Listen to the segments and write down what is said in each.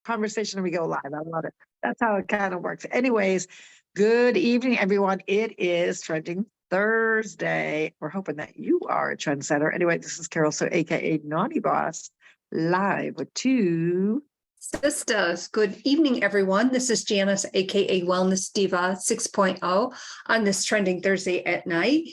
conversation and we go live. I love it. That's how it kind of works. Anyways, good evening, everyone. It is Trending Thursday. We're hoping that you are a trendsetter. Anyway, this is Carlson, aka Naughty Boss, live with TwoSistas. Good evening, everyone. This is Janice, aka Wellness Diva 6.0 on this Trending Thursday at night,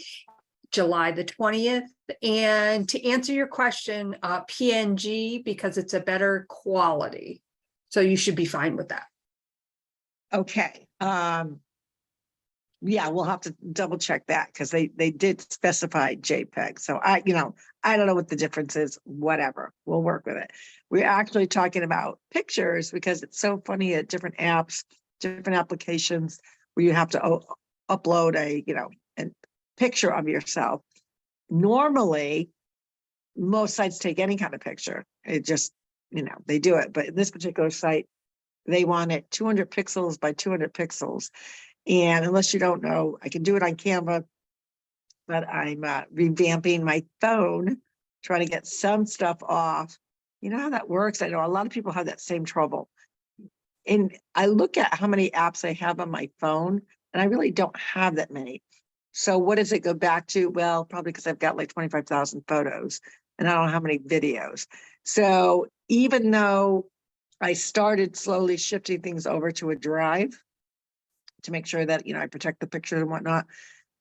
July the 20th. And to answer your question, PNG, because it's a better quality. So you should be fine with that. Okay. Yeah, we'll have to double check that because they did specify JPEG. So I don't know what the difference is, whatever. We'll work with it. We're actually talking about pictures because it's so funny at different apps, different applications where you have to upload a picture of yourself. Normally, most sites take any kind of picture. It just, they do it. But in this particular site, they want it 200 pixels by 200 pixels. And unless you don't know, I can do it on Canva, but I'm revamping my phone, trying to get some stuff off. You know how that works? I know a lot of people have that same trouble. And I look at how many apps I have on my phone, and I really don't have that many. So what does it go back to? Well, probably because I've got like 25,000 photos and I don't have many videos. So even though I started slowly shifting things over to a drive to make sure that, I protect the pictures and whatnot.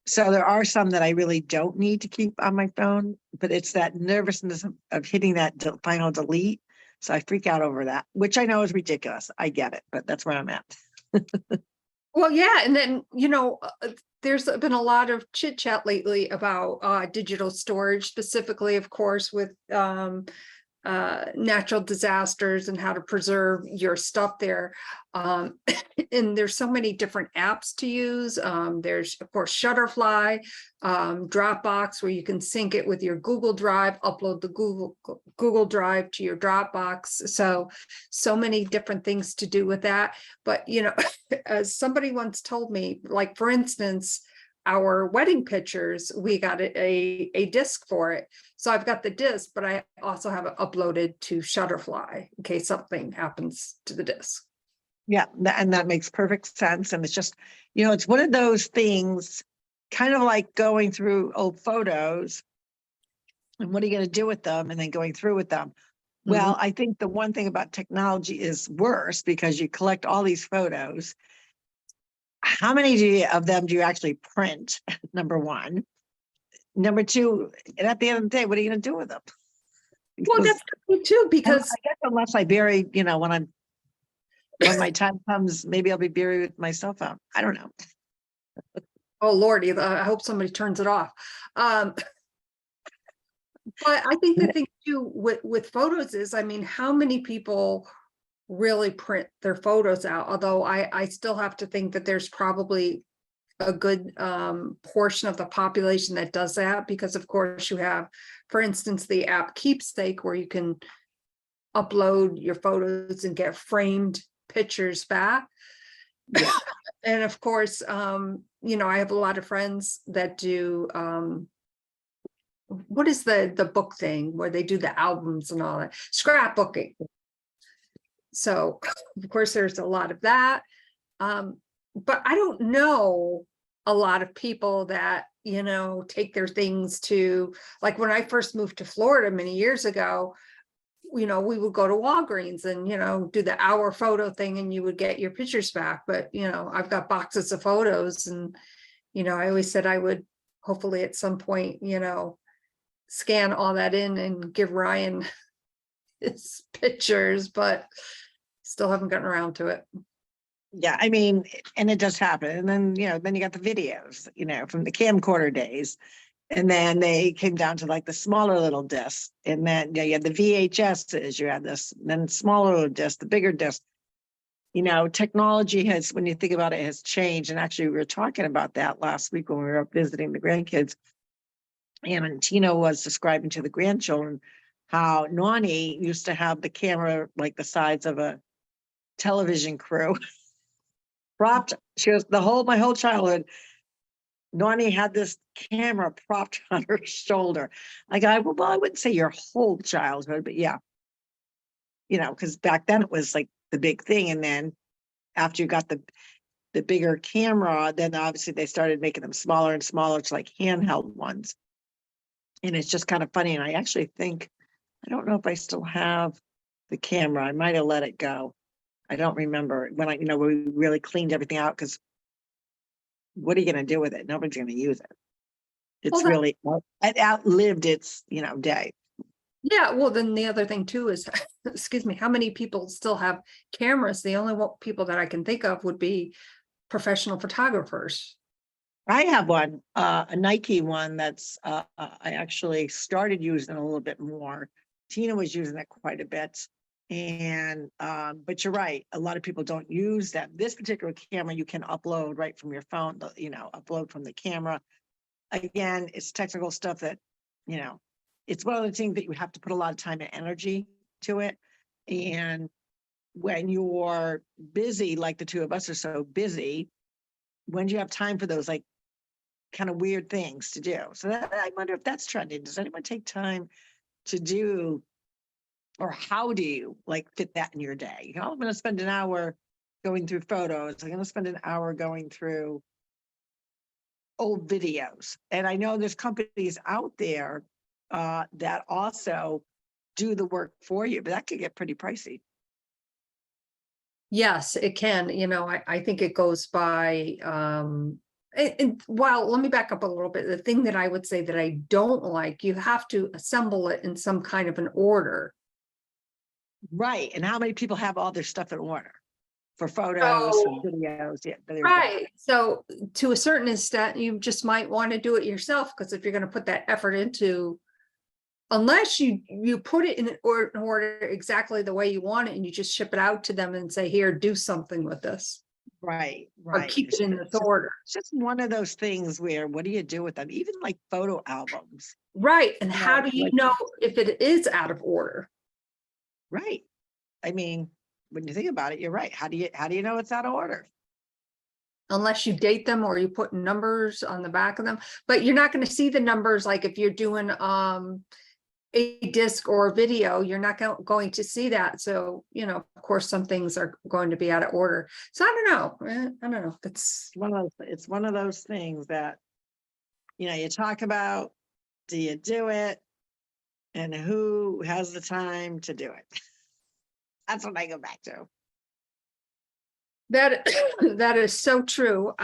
So there are some that I really don't need to keep on my phone, but it's that nervousness of hitting that final delete. So I freak out over that, which I know is ridiculous. I get it, but that's where I'm at. Well, yeah. And then, there's been a lot of chit chat lately about digital storage, specifically, of course, with natural disasters and how to preserve your stuff there. And there's so many different apps to use. There's, of course, Shutterfly, Dropbox, where you can sync it with your Google Drive, upload the Google Drive to your Dropbox. So many different things to do with that. But, as somebody once told me, like, for instance, our wedding pictures, we got a disc for it. So I've got the disc, but I also have it uploaded to Shutterfly in case something happens to the disc. Yeah, and that makes perfect sense. And it's just, it's one of those things, kind of like going through old photos and what are you going to do with them, and then going through with them. Well, I think the one thing about technology is worse because you collect all these photos. How many of them do you actually print? Number one. Number two, and at the end of the day, what are you going to do with them? Well, that's true too, because I guess unless I bury, when my time comes, maybe I'll be buried with my cell phone. I don't know. Oh Lordy, I hope somebody turns it off. But I think the thing too with photos is, how many people really print their photos out? Although I still have to think that there's probably a good portion of the population that does that, because of course you have, for instance, the app Keepsake, where you can upload your photos and get framed pictures back. Yeah. And of course, I have a lot of friends that do what is the book thing where they do the albums and all that, scrapbooking. So of course there's a lot of that. But I don't know a lot of people that, take their things to, like when I first moved to Florida many years ago, we would go to Walgreens and, do the hour photo thing and you would get your pictures back. But, I've got boxes of photos and, I always said I would hopefully at some point, scan all that in and give Ryan his pictures, but still haven't gotten around to it. Yeah, and it does happen. And then, then you got the videos, from the camcorder days. And then they came down to like the smaller little discs. And then you had the VHSs, you had this, then smaller little discs, the bigger disc. Technology has, when you think about it, has changed. And actually, we were talking about that last week when we were up visiting the grandkids. And Tina was describing to the grandchildren how Nani used to have the camera like the size of a television crew. Propped, my whole childhood, Nani had this camera propped on her shoulder. I wouldn't say your whole childhood, but yeah. Because back then it was like the big thing. And then after you got the bigger camera, then obviously they started making them smaller and smaller to like handheld ones. And it's just kind of funny. And I actually think, I don't know if I still have the camera. I might have let it go. I don't remember when we really cleaned everything out, because what are you going to do with it? Nobody's going to use it. It's really, it outlived its, day. Yeah, well, then the other thing too is, excuse me, how many people still have cameras? The only people that I can think of would be professional photographers. I have one, a Nike one that's, I actually started using a little bit more. Tina was using it quite a bit. And, but you're right. A lot of people don't use that. This particular camera, you can upload right from your phone, upload from the camera. Again, it's technical stuff that, it's one of the things that you have to put a lot of time and energy to it. And when you're busy, like the two of us are so busy, when do you have time for those like kind of weird things to do? So I wonder if that's trending. Does anyone take time to do, or how do you like fit that in your day? I'm going to spend an hour going through photos. I'm going to spend an hour going through old videos. And I know there's companies out there that also do the work for you, but that could get pretty pricey. Yes, it can. I think it goes by, well, let me back up a little bit. The thing that I would say that I don't like, you have to assemble it in some kind of an order. Right. And how many people have all their stuff in order for photos, for videos? Yeah, right. So to a certain extent, you just might want to do it yourself, because if you're going to put that effort into, unless you put it in order exactly the way you want it, and you just ship it out to them and say, here, do something with this. Right. Or keep it in this order. It's just one of those things where, what do you do with them? Even like photo albums. Right. And how do you know if it is out of order? Right. I mean, when you think about it, you're right. How do you know it's out of order? Unless you date them or you put numbers on the back of them, but you're not going to see the numbers. Like if you're doing a disc or a video, you're not going to see that. So, of course, some things are going to be out of order. So I don't know. It's one of those things that, you talk about, do you do it? And who has the time to do it? That's what I go back to. That is so true.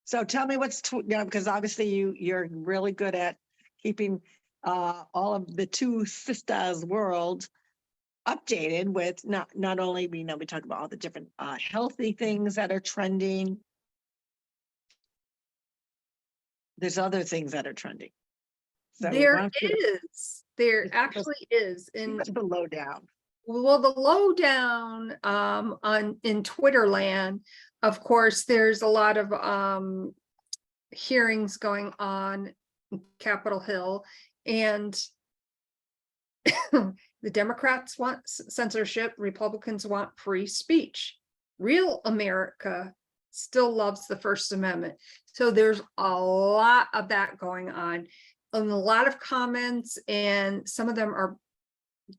So tell me what's, because obviously you're really good at keeping all of the TwoSistas world updated with not only, we talk about all the different healthy things that are trending. There's other things that are trending. So there actually is. What's the lowdown? Well, the lowdown in Twitter land, of course, there's a lot of hearings going on in Capitol Hill, and the Democrats want censorship, Republicans want free speech. Real America still loves the First Amendment. So there's a lot of that going on, and a lot of comments, and some of them are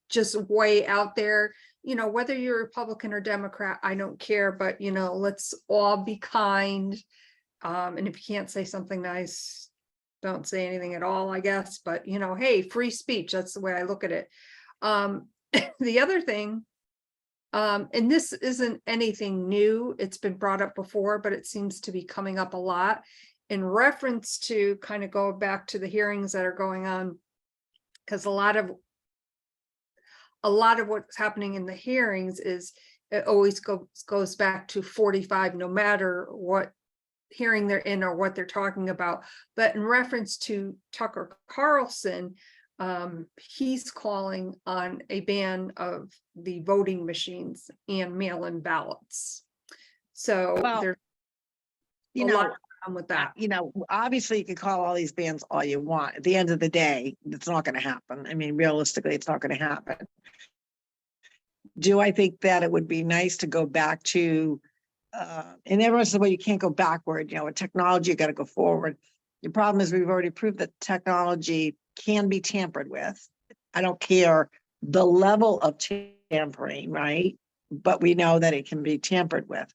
just way out there. Whether you're Republican or Democrat, I don't care, but let's all be kind. And if you can't say something nice, don't say anything at all, I guess. But hey, free speech, that's the way I look at it. The other thing, and this isn't anything new, it's been brought up before, but it seems to be coming up a lot in reference to kind of go back to the hearings that are going on, because a lot of what's happening in the hearings is, it always goes back to 45, no matter what hearing they're in or what they're talking about. But in reference to Tucker Carlson, he's calling on a ban of the voting machines and mail-in ballots. So there's a lot with that. Obviously you can call all these bans all you want. At the end of the day, it's not going to happen. I mean, realistically, it's not going to happen. Do I think that it would be nice to go back to, and everyone says, well, you can't go backward, with technology, you got to go forward. The problem is we've already proved that technology can be tampered with. I don't care the level of tampering, right? But we know that it can be tampered with.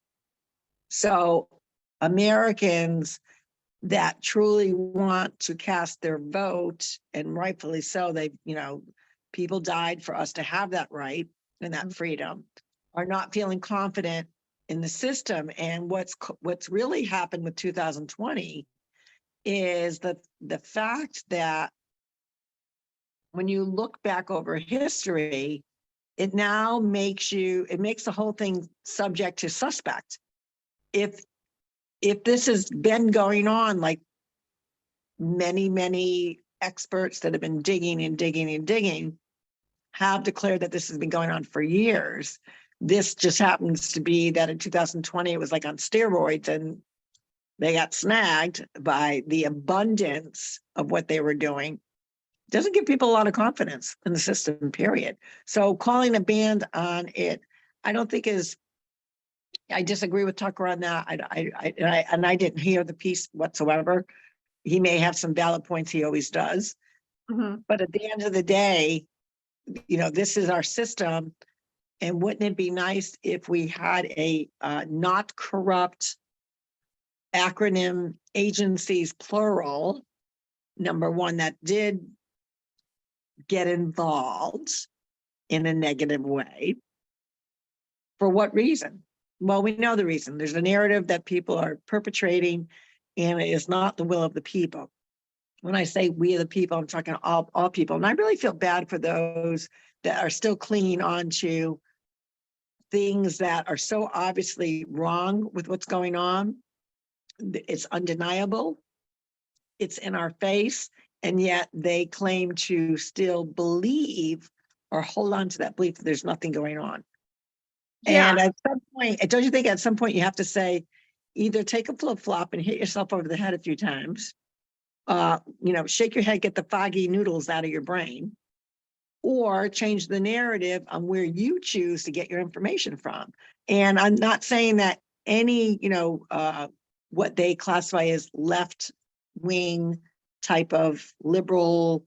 So Americans that truly want to cast their vote, and rightfully so, they, people died for us to have that right and that freedom, are not feeling confident in the system. And what's really happened with 2020 is the fact that when you look back over history, it now makes the whole thing subject to suspect. If this has been going on, like many experts that have been digging and digging and digging have declared that this has been going on for years. This just happens to be that in 2020, it was like on steroids, and they got snagged by the abundance of what they were doing. Doesn't give people a lot of confidence in the system, period. So calling a ban on it, I don't think is, I disagree with Tucker on that. I didn't hear the piece whatsoever. He may have some valid points, he always does. Mhm. But at the end of the day, this is our system. And wouldn't it be nice if we had a not corrupt acronym agencies, plural, number one, that did get involved in a negative way? For what reason? Well, we know the reason. There's a narrative that people are perpetrating, and it is not the will of the people. When I say we the people, I'm talking all people. And I really feel bad for those that are still clinging on to things that are so obviously wrong with what's going on. It's undeniable. It's in our face. And yet they claim to still believe or hold on to that belief that there's nothing going on. Yeah, And at some point, don't you think at some point you have to say, either take a flip-flop and hit yourself over the head a few times, shake your head, get the foggy noodles out of your brain, or change the narrative on where you choose to get your information from. And I'm not saying that any, what they classify as left-wing type of liberal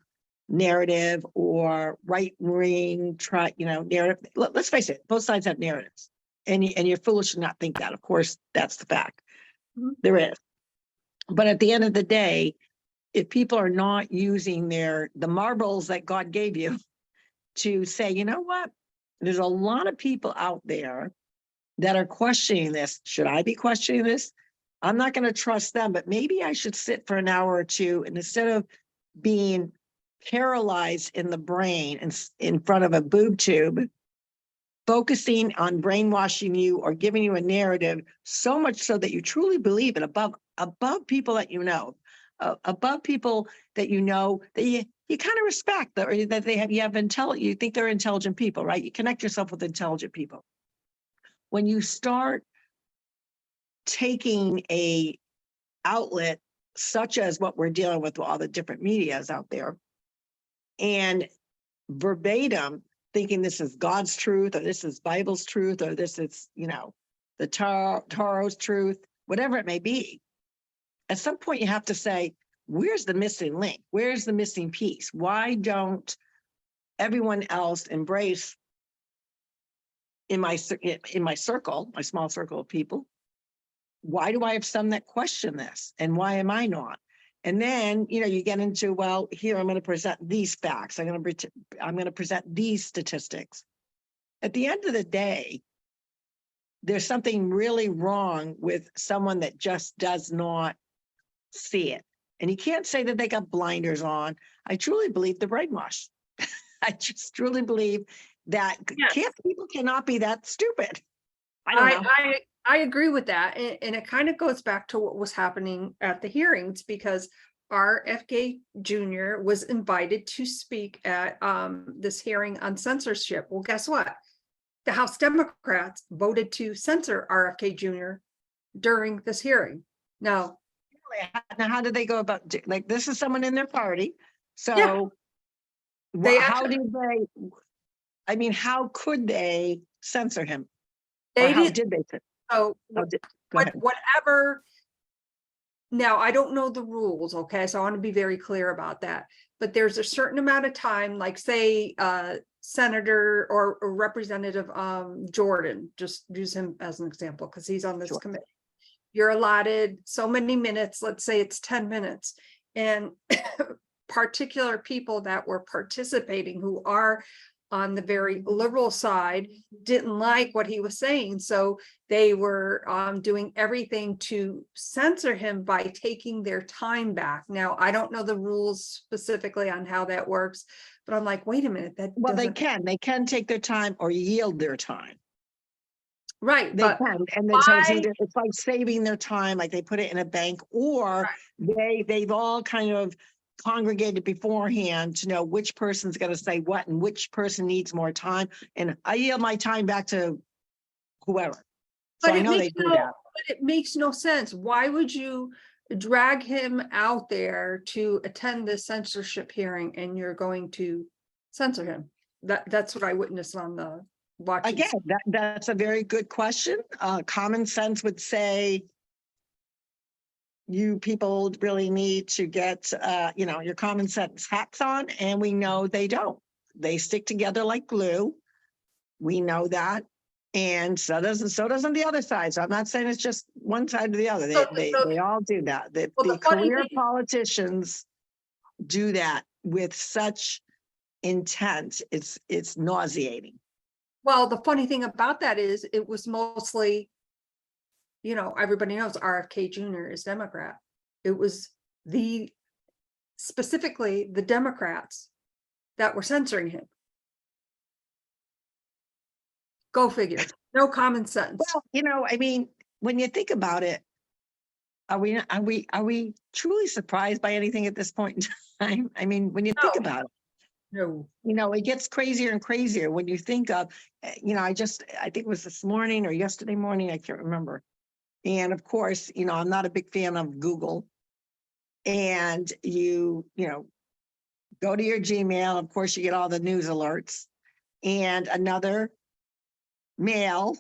narrative or right-wing narrative. Let's face it, both sides have narratives. And you're foolish to not think that. Of course, that's the fact. Mhm. There is. But at the end of the day, if people are not using the marbles that God gave you to say, you know what, there's a lot of people out there that are questioning this. Should I be questioning this? I'm not going to trust them, but maybe I should sit for an hour or two, and instead of being paralyzed in the brain and in front of a boob tube, focusing on brainwashing you or giving you a narrative so much so that you truly believe it above people that above people that that you kind of respect, or that you think they're intelligent people, right? You connect yourself with intelligent people. When you start taking a outlet such as what we're dealing with all the different medias out there, and verbatim thinking this is God's truth, or this is Bible's truth, or this is, the Tarot's truth, whatever it may be, at some point you have to say, where's the missing link? Where's the missing piece? Why don't everyone else embrace in my circle, my small circle of people? Why do I have some that question this? And why am I not? And then, you get into, well, here, I'm going to present these facts. I'm going to present these statistics. At the end of the day, there's something really wrong with someone that just does not see it. And you can't say that they got blinders on. I truly believe they're brainwashed. I just truly believe that people cannot be that stupid. I don't know. I agree with that. And it kind of goes back to what was happening at the hearings, because RFJ Jr. was invited to speak at this hearing on censorship. Well, guess what? The House Democrats voted to censor RFJ Jr. during this hearing. Now, how did they go about, like, this is someone in their party. So They how could they censor him? they Or how did. did they? So Go ahead. whatever. Now, I don't know the rules, okay? So I want to be very clear about that. But there's a certain amount of time, like say Senator or Representative Jordan, just use him as an example, because he's on this Sure. committee. You're allotted so many minutes, let's say it's 10 minutes, and particular people that were participating who are on the very liberal side didn't like what he was saying. So they were doing everything to censor him by taking their time back. Now, I don't know the rules specifically on how that works, but I'm like, wait a minute, that Well, they doesn't. can take their time or yield their time. Right, They but can, and then so it's why- either, it's like saving their time, like they put it in a bank, or they've all kind of congregated beforehand to know which person's gonna say what and which person needs more time, and I yield my time back to whoever. So But I it know they makes do no, that. but it makes no sense. Why would you drag him out there to attend this censorship hearing and you're going to censor him? That's what I witnessed on the watching. Again, that's a very good question. Common sense would say you people really need to get, your common sense hats on, and we know they don't. They stick together like glue. We know that. And so doesn't the other side. So I'm not saying it's just one side or the other. They all do that. The Well, the funny career thing- politicians do that with such intent. It's nauseating. Well, the funny thing about that is it was mostly, everybody knows RFK Jr. is Democrat. It was specifically the Democrats that were censoring him. Go figure. No common sense. Well, I mean, when you think about it, are we truly surprised by anything at this point in time? I mean, when you think No. about it, No. it gets crazier and crazier when you think of, I think it was this morning or yesterday morning, I can't remember. And of course, I'm not a big fan of Google. And you go to your Gmail, of course, you get all the news alerts. And another male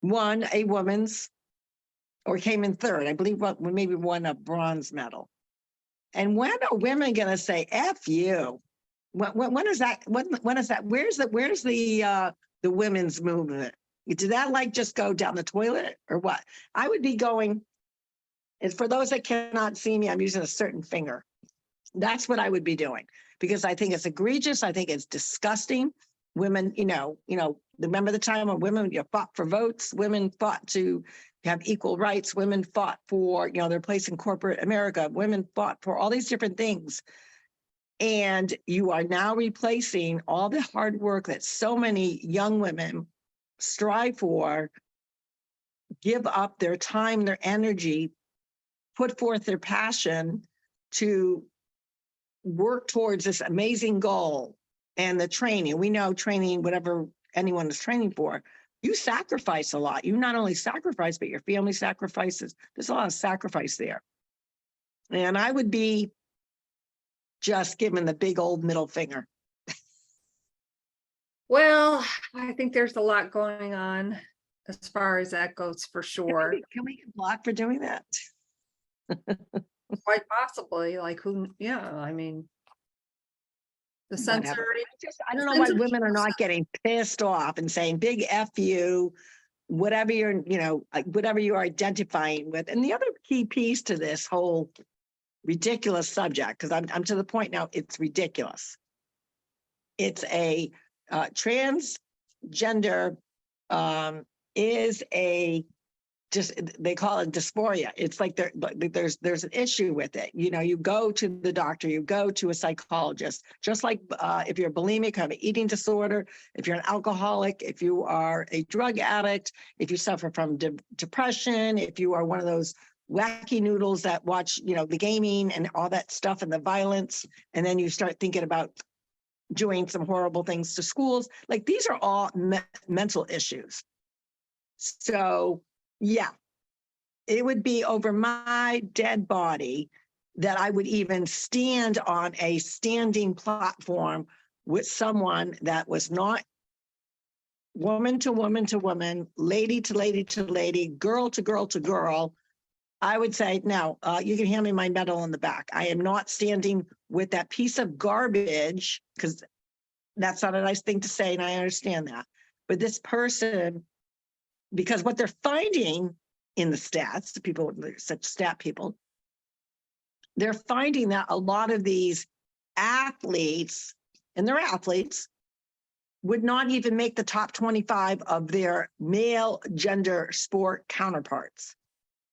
won a woman's, or came in third, I believe, maybe won a bronze medal. And when are women going to say F you? When is that? When is that? Where's the women's movement? Did that just go down the toilet or what? I would be going, and for those that cannot see me, I'm using a certain finger. That's what I would be doing, because I think it's egregious. I think it's disgusting. Women, remember the time when women fought for votes, women fought to have equal rights, women fought for, their place in corporate America, women fought for all these different things. And you are now replacing all the hard work that so many young women strive for, give up their time, their energy, put forth their passion to work towards this amazing goal. And the training, we know training, whatever anyone is training for, you sacrifice a lot. You not only sacrifice, but your family sacrifices. There's a lot of sacrifice there. And I would be just giving the big old middle finger. Well, I think there's a lot going on as far as that goes, for sure. Can we get blocked for doing that? Quite possibly, I mean, the censor. I don't know why women are not getting pissed off and saying big F you, whatever whatever you're identifying with. And the other key piece to this whole ridiculous subject, because I'm to the point now, it's ridiculous. It's a transgender is they call it dysphoria. It's like there's an issue with it. You go to the doctor, you go to a psychologist, just like if you're bulimic, have an eating disorder, if you're an alcoholic, if you are a drug addict, if you suffer from depression, if you are one of those wacky noodles that watch, the gaming and all that stuff and the violence, and then you start thinking about doing some horrible things to schools. Like, these are all mental issues. So yeah, it would be over my dead body that I would even stand on a standing platform with someone that was not woman to woman to woman, lady to lady to lady, girl to girl to girl. I would say, no, you can hand me my medal on the back. I am not standing with that piece of garbage, because that's not a nice thing to say, and I understand that. But this person, because what they're finding in the stats, the people, such stat people, they're finding that a lot of these athletes, and they're athletes, would not even make the top 25 of their male gender sport counterparts.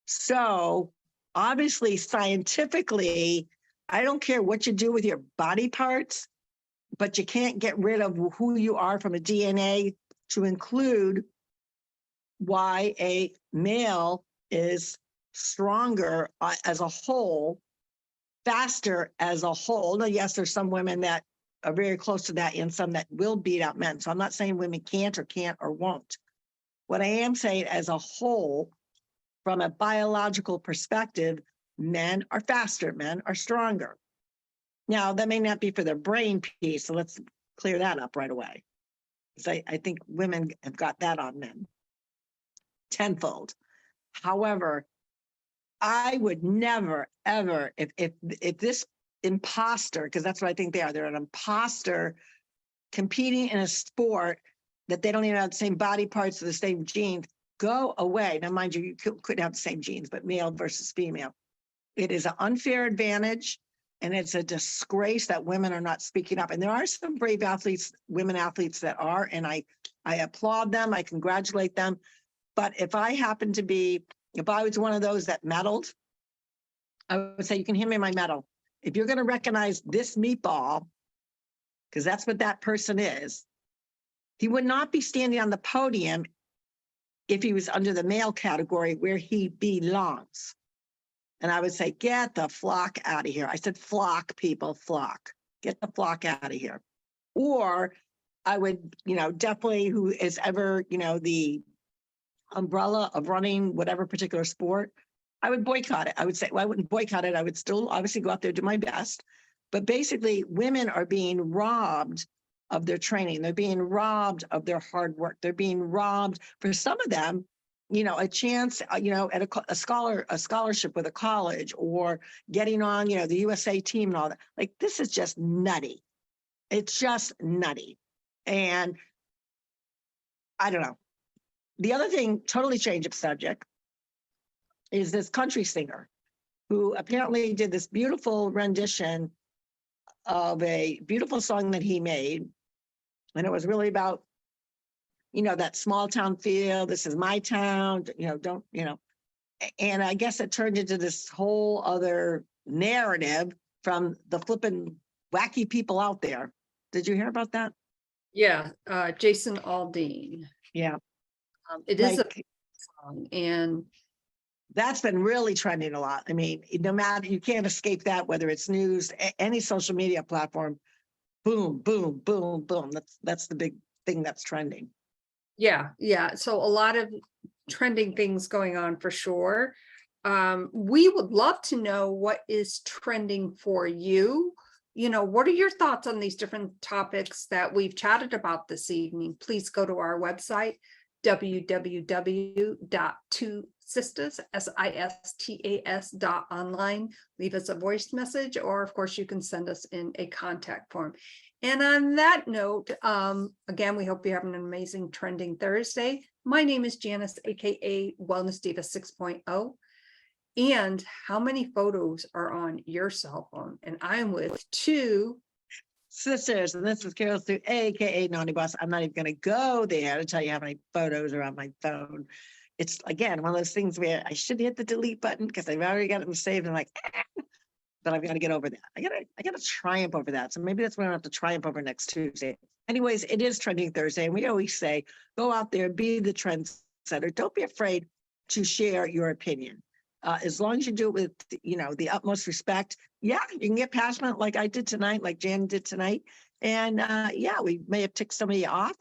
So obviously, scientifically, I don't care what you do with your body parts, but you can't get rid of who you are from a DNA to include why a male is stronger as a whole, faster as a whole. Now, yes, there's some women that are very close to that and some that will beat out men. So I'm not saying women can't or won't. What I am saying as a whole, from a biological perspective, men are faster, men are stronger. Now, that may not be for their brain piece, so let's clear that up right away. Because I think women have got that on men tenfold. However, I would never, ever, if this imposter, because that's what I think they're an imposter competing in a sport that they don't even have the same body parts or the same genes, go away. Now, mind you, you couldn't have the same genes, but male versus female. It is an unfair advantage, and it's a disgrace that women are not speaking up. And there are some brave athletes, women athletes that are, and I applaud them, I congratulate them. But if I happen to be, if I was one of those that medaled, I would say, you can hand me my medal. If you're going to recognize this meatball, because that's what that person is, he would not be standing on the podium if he was under the male category where he belongs. And I would say, get the flock out of here. I said, flock, people, flock. Get the flock out of here. Or I would, definitely, who is ever, the umbrella of running whatever particular sport, I would boycott it. I would say, well, I wouldn't boycott it. I would still obviously go out there, do my best. But basically, women are being robbed of their training. They're being robbed of their hard work. They're being robbed, for some of them, a chance, at a scholarship with a college, or getting on, the USA team and all that. Like, this is just nutty. It's just nutty. And I don't know. The other thing, totally change of subject, is this country singer who apparently did this beautiful rendition of a beautiful song that he made. And it was really about, that small town feel. This is my town, and I guess it turned into this whole other narrative from the flipping wacky people out there. Did you hear about that? Yeah, Jason Aldean. Yeah. It is a song, and that's been really trending a lot. I mean, no matter, you can't escape that, whether it's news, any social media platform, boom, boom, boom, boom. That's the big thing that's trending. Yeah. So a lot of trending things going on for sure. We would love to know what is trending for you. What are your thoughts on these different topics that we've chatted about this evening? Please go to our website, www.TwoSistas, SISTAS.online. Leave us a voice message, or of course you can send us in a contact form. And on that note, again, we hope you have an amazing Trending Thursday. My name is Janice, aka Wellness Diva 6.0. And how many photos are on your cell phone? And I'm with two sisters, and this is Carol Sue, aka Naughty Boss. I'm not even going to go there to tell you how many photos are on my phone. It's, again, one of those things where I should hit the delete button because I've already got it saved. And I'm like, but I've got to get over that. I got to triumph over that. So maybe that's what I have to triumph over next Tuesday. Anyways, it is Trending Thursday, and we always say, go out there, be the trendsetter. Don't be afraid to share your opinion. As long as you do it with, the utmost respect. Yeah, you can get passionate like I did tonight, like Jan did tonight. And yeah, we may have ticked somebody off,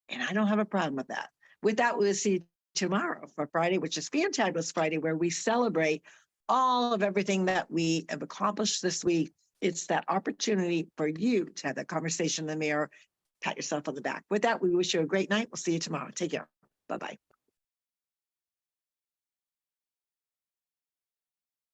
and I don't have a problem with that. With that, we'll see you tomorrow for Friday, which is Fantabulous Friday, where we celebrate all of everything that we have accomplished this week. It's that opportunity for you to have that conversation in the mirror, pat yourself on the back. With that, we wish you a great night. We'll see you tomorrow. Take care. Bye-bye.